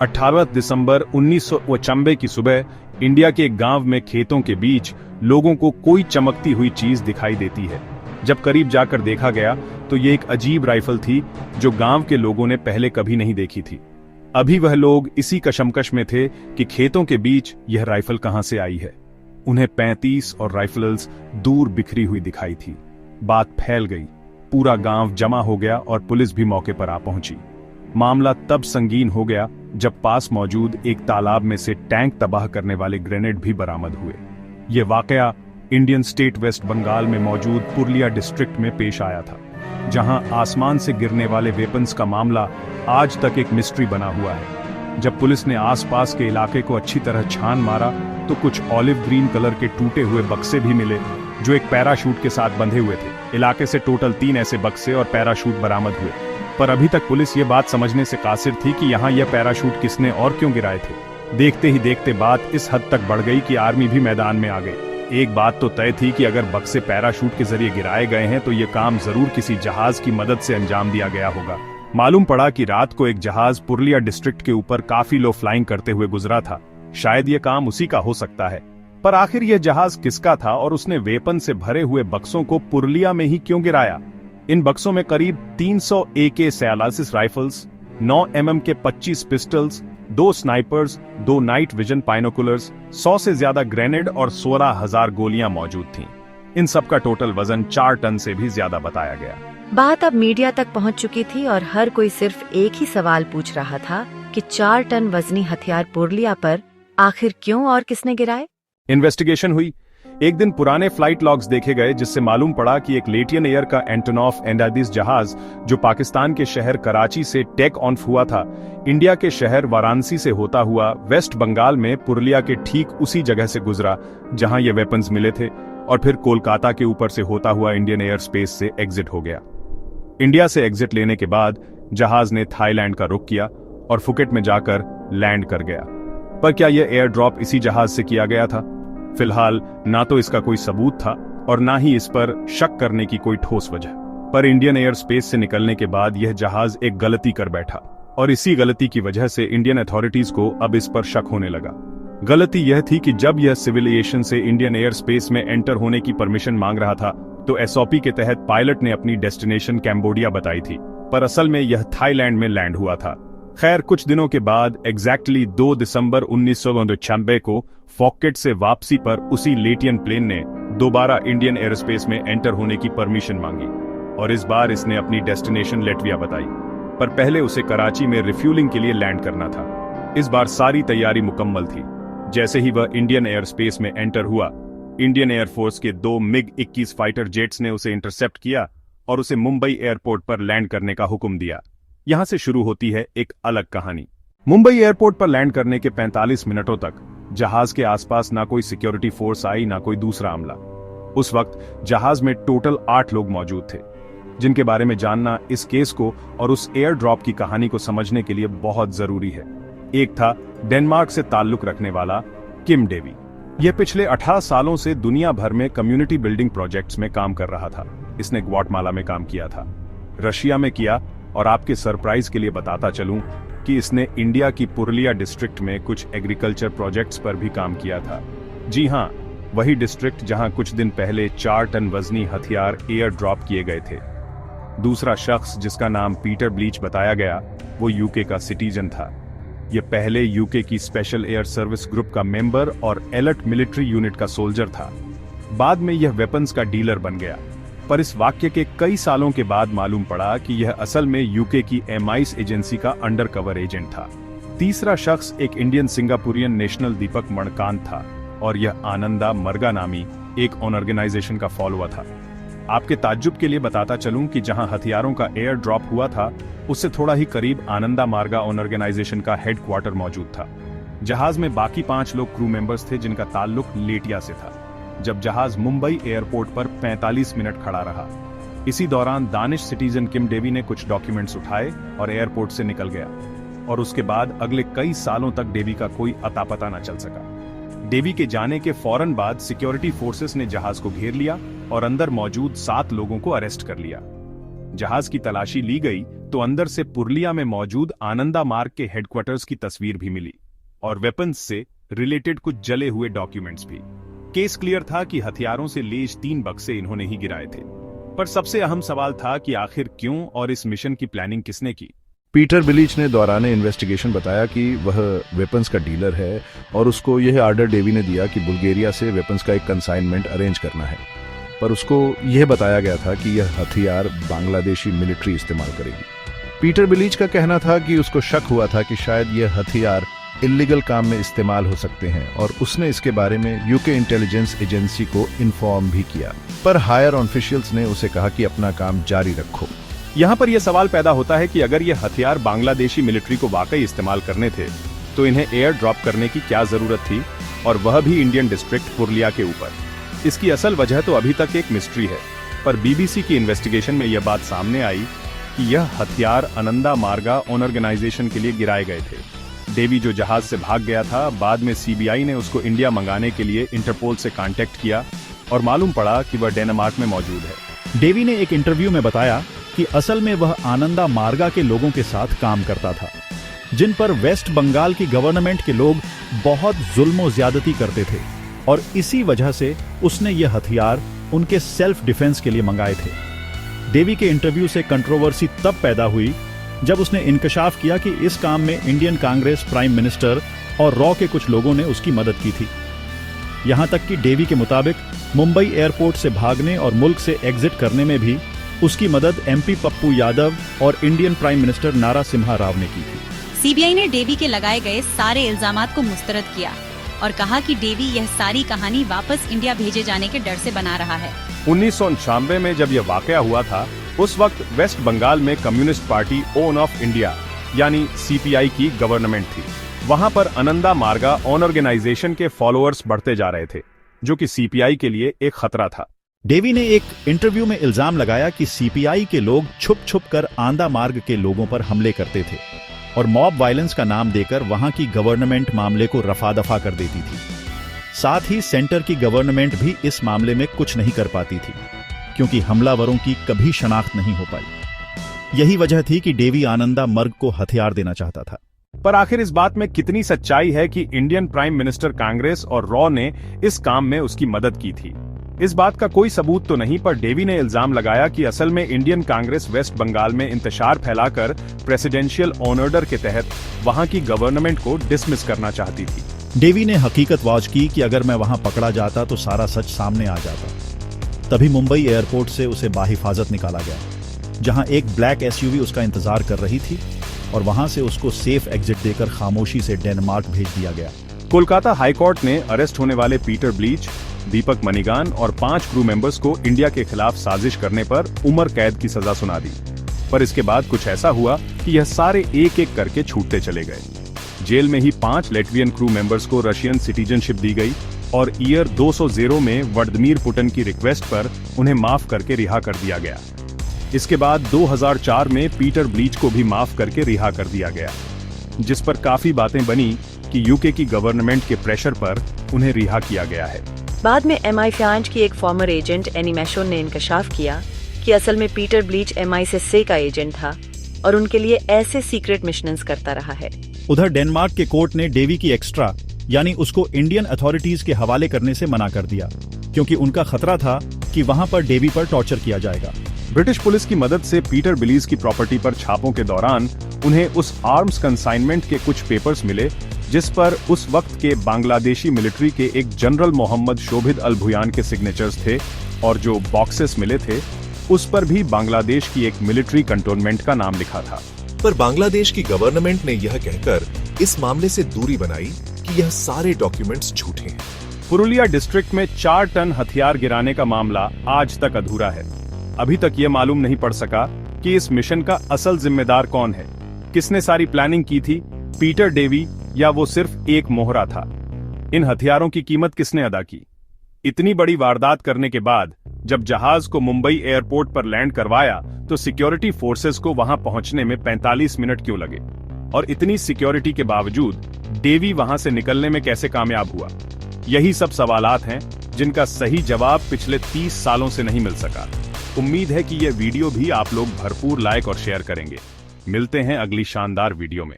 18 दिसंबर 1991 की सुबह इंडिया के एक गांव में खेतों के बीच लोगों को कोई चमकती हुई चीज दिखाई देती है। जब करीब जाकर देखा गया तो ये एक अजीब राइफल थी जो गांव के लोगों ने पहले कभी नहीं देखी थी। अभी वह लोग इसी कशमकश में थे कि खेतों के बीच यह राइफल कहां से आई है। उन्हें 35 और राइफल्स दूर बिखरी हुई दिखाई थी। बात फैल गई, पूरा गांव जमा हो गया और पुलिस भी मौके पर आ पहुंची। मामला तब संगीन हो गया जब पास मौजूद एक तालाब में से टैंक तबाह करने वाले ग्रेनेड भी बरामद हुए। यह वाकया इंडियन स्टेट वेस्ट बंगाल में मौजूद पुरुलिया डिस्ट्रिक्ट में पेश आया था, जहां आसमान से गिरने वाले वेपन्स का मामला आज तक एक मिस्ट्री बना हुआ है। जब पुलिस ने आसपास के इलाके को अच्छी तरह छान मारा तो कुछ ऑलिव ग्रीन कलर के टूटे हुए बक्से भी मिले जो एक पैराशूट के साथ बंधे हुए थे। इलाके से टोटल 3 ऐसे बक्से और पैराशूट बरामद हुए, पर अभी तक पुलिस ये बात समझने से कासिर थी कि यहाँ यह पैराशूट किसने और क्यों गिराए थे। देखते ही देखते बात इस हद तक बढ़ गई कि आर्मी भी मैदान में आ गई। एक बात तो तय थी कि अगर बक्से पैराशूट के जरिए गिराए गए हैं तो ये काम जरूर किसी जहाज की मदद से अंजाम दिया गया होगा। मालूम पड़ा कि रात को एक जहाज पुरुलिया डिस्ट्रिक्ट के ऊपर काफी लो फ्लाइंग करते हुए गुजरा था। शायद ये काम उसी का हो सकता है, पर आखिर यह जहाज किसका था और उसने वेपन से भरे हुए बक्सों को पुरुलिया में ही क्यों गिराया। इन बक्सों में करीब 300 AK-47 राइफल्स, 9 mm के 25 pistols, 2 snipers, 2 night vision binoculars, 100 से ज्यादा ग्रेनेड और 16,000 गोलियां मौजूद थीं। इन सब का टोटल वजन 4 टन से भी ज्यादा बताया गया। बात अब मीडिया तक पहुंच चुकी थी और हर कोई सिर्फ एक ही सवाल पूछ रहा था कि 4 टन वजनी हथियार पुरुलिया पर आखिर क्यों और किसने गिराए। इन्वेस्टिगेशन हुई। एक दिन पुराने फ्लाइट लॉग्स देखे गए जिससे मालूम पड़ा कि एक लेटियन एयर का एंटोनॉफ एंडादिस जहाज जो पाकिस्तान के शहर कराची से टेक ऑफ हुआ था, इंडिया के शहर वाराणसी से होता हुआ वेस्ट बंगाल में पुरुलिया के ठीक उसी जगह से गुजरा जहां ये वेपन्स मिले थे, और फिर कोलकाता के ऊपर से होता हुआ इंडियन एयर स्पेस से एग्जिट हो गया। इंडिया से एग्जिट लेने के बाद जहाज ने थाईलैंड का रुख किया और फुकेट में जाकर लैंड कर गया। पर क्या यह एयर ड्रॉप इसी जहाज से किया गया था? फिलहाल ना तो इसका कोई सबूत था और ना ही इस पर शक करने की कोई ठोस वजह। पर इंडियन एयर स्पेस से निकलने के बाद यह जहाज एक गलती कर बैठा और इसी गलती की वजह से इंडियन अथॉरिटीज को अब इस पर शक होने लगा। गलती यह थी कि जब यह सिविल एविएशन से इंडियन एयर स्पेस में एंटर होने की परमिशन मांग रहा था तो SOP के तहत पायलट ने अपनी डेस्टिनेशन कैम्बोडिया बताई थी, पर असल में यह थाईलैंड में लैंड हुआ था। खैर, कुछ दिनों के बाद एग्जैक्टली 2 दिसंबर 1996 को फॉकेट से वापसी पर उसी लेटियन प्लेन ने दोबारा इंडियन एयरस्पेस में एंटर होने की परमिशन मांगी और इस बार इसने अपनी डेस्टिनेशन लेटविया बताई, पर पहले उसे कराची में रिफ्यूलिंग के लिए लैंड करना था। इस बार सारी तैयारी मुकम्मल थी। जैसे ही वह इंडियन एयरस्पेस में एंटर हुआ, इंडियन एयरफोर्स के 2 MiG-21 फाइटर जेट्स ने उसे इंटरसेप्ट किया और उसे मुंबई एयरपोर्ट पर लैंड करने का हुक्म दिया। यहां से शुरू होती है एक अलग कहानी। मुंबई एयरपोर्ट पर लैंड करने के 45 मिनटों तक जहाज के आसपास ना कोई सिक्योरिटी फोर्स आई ना कोई दूसरा अमला। उस वक्त जहाज में टोटल 8 लोग मौजूद थे, जिनके बारे में जानना इस केस को और उस एयर ड्रॉप की कहानी को समझने के लिए बहुत जरूरी है। एक था डेनमार्क से ताल्लुक रखने वाला किम डेवी। यह पिछले 18 सालों से दुनिया भर में कम्युनिटी बिल्डिंग प्रोजेक्ट्स में काम कर रहा था। इसने ग्वाटेमाला में काम किया था, रशिया में किया, और आपके सरप्राइज के लिए बताता चलूं कि इसने इंडिया की पुरुलिया डिस्ट्रिक्ट में कुछ एग्रीकल्चर प्रोजेक्ट्स पर भी काम किया था। जी हां, वही डिस्ट्रिक्ट जहां कुछ दिन पहले 4 टन वजनी हथियार एयर ड्रॉप किए गए थे। दूसरा शख्स जिसका नाम पीटर ब्लीच बताया गया, वो यूके का सिटीजन था। यह पहले यूके की स्पेशल एयर सर्विस ग्रुप का मेंबर और एलर्ट मिलिट्री यूनिट का सोल्जर था। बाद में यह वेपन्स का डीलर बन गया, पर इस वाक्य के कई सालों के बाद मालूम पड़ा कि यह असल में यूके की MI एजेंसी का अंडरकवर एजेंट था। तीसरा शख्स एक इंडियन सिंगापुरियन नेशनल दीपक मणकांत था और यह आनंदा मरगा नामी एक ऑर्गेनाइजेशन का फॉलोअर था। आपके ताज्जुब के लिए बताता चलूं कि जहां हथियारों का एयर ड्रॉप हुआ था उससे थोड़ा ही करीब आनंदा मार्गा ऑर्गेनाइजेशन का हेडक्वार्टर मौजूद था। जहाज में बाकी 5 लोग क्रू मेंबर्स थे जिनका ताल्लुक लेटिया से था। जब जहाज मुंबई एयरपोर्ट पर 45 मिनट खड़ा रहा, इसी दौरान दानिश सिटीजन किम डेवी ने कुछ डॉक्यूमेंट्स उठाए और एयरपोर्ट से निकल गया, और उसके बाद अगले कई सालों तक डेवी का कोई अता पता न चल सका। डेवी के जाने के फौरन बाद सिक्योरिटी फोर्सेस ने जहाज को घेर लिया और अंदर मौजूद 7 लोगों को अरेस्ट कर लिया। जहाज की तलाशी ली गई तो अंदर से पुरुलिया में मौजूद आनंदा मार्ग के हेडक्वार्टर्स की तस्वीर भी मिली और वेपन्स से रिलेटेड कुछ जले हुए डॉक्यूमेंट्स भी। केस क्लियर था कि हथियारों से लैस 3 बक्से इन्होंने ही गिराए थे। पर सबसे अहम सवाल था कि आखिर क्यों और इस मिशन की प्लानिंग किसने की। पीटर बिलीच ने दौरान इन्वेस्टिगेशन बताया कि वह वेपन्स का डीलर है और उसको यह आर्डर डेवी ने दिया कि बुल्गारिया से वेपन्स का एक कंसाइनमेंट अरेंज करना है, पर उसको यह बताया गया था कि यह हथियार बांग्लादेशी मिलिट्री इस्तेमाल करेगी। पीटर बिलीच का कहना था कि उसको शक हुआ था कि शायद यह हथियार इल्लीगल काम में इस्तेमाल हो सकते हैं और उसने इसके बारे में यूके इंटेलिजेंस एजेंसी को इन्फॉर्म भी किया, पर हायर ऑफिशियल्स ने उसे कहा कि अपना काम जारी रखो। यहां पर यह सवाल पैदा होता है कि अगर यह हथियार बांग्लादेशी मिलिट्री को वाकई इस्तेमाल करने थे तो इन्हें एयर ड्रॉप करने की क्या जरूरत थी, और वह भी इंडियन डिस्ट्रिक्ट पुरुलिया के ऊपर। इसकी असल वजह तो अभी तक एक मिस्ट्री है, पर बीबीसी की इन्वेस्टिगेशन में यह बात सामने आई कि यह हथियार आनंदा मार्गा ऑर्गेनाइजेशन के लिए गिराए गए थे। डेवी जो जहाज से भाग गया था, बाद में सीबीआई ने उसको इंडिया मंगाने के लिए इंटरपोल से कांटेक्ट किया और मालूम पड़ा कि वह डेनमार्क में मौजूद है। डेवी ने एक इंटरव्यू में बताया कि असल में वह आनंदा मार्गा के लोगों के साथ काम करता था, जिन पर वेस्ट बंगाल की गवर्नमेंट के लोग बहुत जुल्म और ज्यादती करते थे, और इसी वजह से उसने ये हथियार उनके सेल्फ डिफेंस के लिए मंगाए थे। डेवी के इंटरव्यू से कंट्रोवर्सी तब पैदा हुई जब उसने इंकशाफ किया कि इस काम में इंडियन कांग्रेस प्राइम मिनिस्टर और रॉ के कुछ लोगों ने उसकी मदद की थी। यहां तक कि डेवी के मुताबिक मुंबई एयरपोर्ट से भागने और मुल्क से एग्जिट करने में भी उसकी मदद एमपी पप्पू यादव और इंडियन प्राइम मिनिस्टर नारासिम्हा राव ने की थी। सीबीआई ने डेवी के लगाए गए सारे इल्जामात को मुस्तरद किया और कहा कि डेवी यह सारी कहानी वापस इंडिया भेजे जाने के डर से बना रहा है। 1996 में जब यह वाकया हुआ था, उस वक्त वेस्ट बंगाल में communist party own of India यानी सीपीआई की गवर्नमेंट थी। वहां पर आनंदा मार्गा ऑर्गेनाइजेशन के फॉलोअर्स बढ़ते जा रहे थे, जो कि सीपीआई के लिए एक खतरा था। डेवी ने एक इंटरव्यू में इल्जाम लगाया कि सीपीआई के लोग छुप छुप कर आंदा मार्ग के लोगों पर हमले करते थे और मॉब वायलेंस का नाम देकर वहां की गवर्नमेंट मामले को रफा दफा कर देती थी। साथ ही सेंटर की गवर्नमेंट भी इस मामले में कुछ नहीं कर पाती थी, क्योंकि हमलावरों की कभी शनाख्त नहीं हो पाई। यही वजह थी कि डेवी आनंदा मार्ग को हथियार देना चाहता था। पर आखिर इस बात में कितनी सच्चाई है कि इंडियन प्राइम मिनिस्टर कांग्रेस और रॉ ने इस काम में उसकी मदद की थी? इस बात का कोई सबूत तो नहीं, पर डेवी ने इल्जाम लगाया कि असल में इंडियन कांग्रेस वेस्ट बंगाल में इंतशार फैलाकर प्रेसिडेंशियल ऑर्डर के तहत वहां की गवर्नमेंट को डिसमिस करना चाहती थी। डेवी ने हकीकत वाज की कि अगर मैं वहां पकड़ा जाता तो सारा सच सामने आ जाता। तभी मुंबई एयरपोर्ट से उसे बाहिफाजत निकाला गया, जहां एक ब्लैक एसयूवी उसका इंतजार कर रही थी, और वहां से उसको सेफ एग्जिट देकर खामोशी से डेनमार्क भेज दिया गया। कोलकाता हाईकोर्ट ने अरेस्ट होने वाले पीटर ब्लीच, दीपक मनीगान और 5 क्रू मेंबर्स को इंडिया के खिलाफ साजिश करने पर उम्र कैद की सजा सुना दी। पर इसके बाद कुछ ऐसा हुआ कि यह सारे एक एक करके छूटते चले गए। जेल में ही 5 लेटवियन क्रू मेंबर्स को रशियन सिटीजनशिप दी गई और ईयर 200 में व्लादिमीर पुतिन की रिक्वेस्ट पर उन्हें माफ करके रिहा कर दिया गया। इसके बाद 2004 में पीटर ब्लीच को भी माफ करके रिहा कर दिया गया, जिस पर काफी बातें बनी कि यूके की गवर्नमेंट के प्रेशर पर उन्हें रिहा किया गया है। बाद में एमआई फ्रांस की एक फॉर्मर एजेंट एनी मैशोन ने इंकशाफ किया कि असल में पीटर ब्लीच एमआई से का एजेंट था और उनके लिए ऐसे सीक्रेट मिशंस करता रहा है। उधर डेनमार्क के कोर्ट ने डेवी की एक्स्ट्रा यानी उसको इंडियन अथॉरिटीज के हवाले करने से मना कर दिया, क्योंकि उनका खतरा था कि वहां पर डेवी पर टॉर्चर किया जाएगा। ब्रिटिश पुलिस की मदद से पीटर बिलीज की प्रॉपर्टी पर छापों के दौरान उन्हें उस आर्म्स कंसाइनमेंट के कुछ पेपर्स मिले, जिस पर उस वक्त के बांग्लादेशी मिलिट्री के एक जनरल मोहम्मद शोभिद अल भुयान के सिग्नेचर्स थे, और जो बॉक्सेस मिले थे उस पर भी बांग्लादेश की एक मिलिट्री कंटोनमेंट का नाम लिखा था। पर बांग्लादेश की गवर्नमेंट ने यह कहकर इस मामले से दूरी बनाई कि यह सारे डॉक्यूमेंट्स झूठे हैं। पुरुलिया डिस्ट्रिक्ट में 4 टन हथियार गिराने का मामला आज तक अधूरा है। अभी तक ये मालूम नहीं पड़ सका कि इस मिशन का असल जिम्मेदार कौन है, किसने सारी प्लानिंग की थी, पीटर डेवी या वो सिर्फ एक मोहरा था। इन हथियारों की कीमत किसने अदा की? इतनी बड़ी वारदात करने के बाद जब जहाज को मुंबई एयरपोर्ट पर लैंड करवाया तो सिक्योरिटी फोर्सेस को वहां पहुंचने में 45 मिनट क्यों लगे? और इतनी सिक्योरिटी के बावजूद डेवी वहां से निकलने में कैसे कामयाब हुआ? यही सब सवालात हैं जिनका सही जवाब पिछले 30 सालों से नहीं मिल सका। उम्मीद है कि यह वीडियो भी आप लोग भरपूर लाइक और शेयर करेंगे। मिलते हैं अगली शानदार वीडियो में।